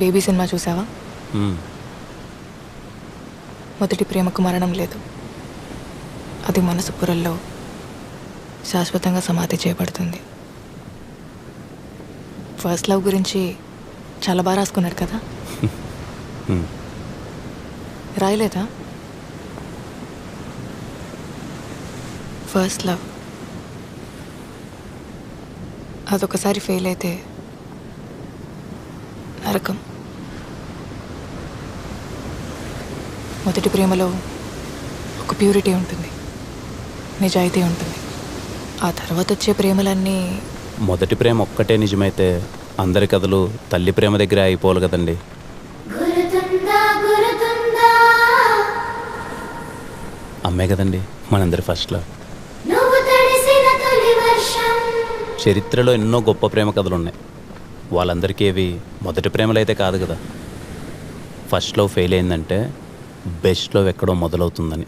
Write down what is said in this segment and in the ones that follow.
Baby cinema చూసావా? మ్మ్. మొదటి ప్రేమకు మరణం లేదు, అది మనసు పొరల్లో శాశ్వతంగా సమాధి చేయబడుతుంది. ఫస్ట్ లవ్ గురించి చాలా బాగా రాసుకున్నాడు కదా. మ్మ్. రాయలేదా? ఫస్ట్ లవ్ అదొకసారి ఫెయిల్ అయితే నరకం. మొదటి ప్రేమలో ఒక ప్యూరిటీ ఉంటుంది, నిజాయితీ ఉంటుంది. ఆ తర్వాత వచ్చే ప్రేమలన్నీ మొదటి ప్రేమ ఒక్కటే నిజమైతే అందరి కథలు తల్లి ప్రేమ దగ్గరే అయిపోవాలి కదండి. అమ్మే కదండి మనందరి ఫస్ట్ లవ్. చరిత్రలో ఎన్నో గొప్ప ప్రేమ కథలు ఉన్నాయి. వాళ్ళందరికీ ఏవి మొదటి ప్రేమలు అయితే కాదు కదా. ఫస్ట్ లవ్ ఫెయిల్ అయిందంటే బెస్ట్ లవ్ ఎక్కడో మొదలవుతుందని.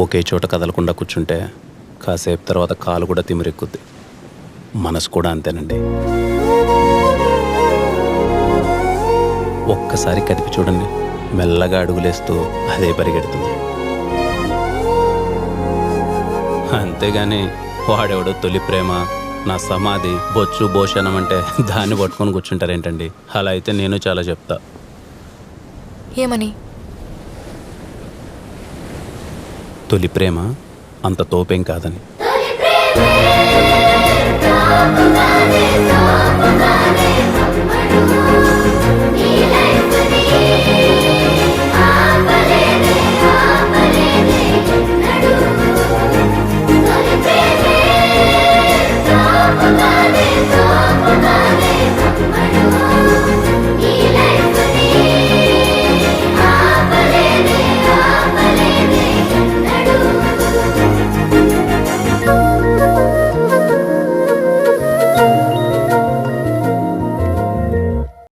ఒకే చోట కదలకుండా కూర్చుంటే కాసేపు తర్వాత కాలు కూడా తిమిరెక్కుద్ది. మనసు కూడా అంతేనండి. ఒక్కసారి కదిపి చూడండి, మెల్లగా అడుగులేస్తూ అదే పరిగెడుతుంది. అంతేగాని వాడెవడో తొలి ప్రేమ, నా సమాధి, బొచ్చు భోషణం అంటే దాన్ని పట్టుకొని కూర్చుంటారేంటండి? అలా అయితే నేను చాలా చెప్తా. ఏమని? తొలి ప్రేమ అంత తోపేం కాదని. తొలి ప్రేమ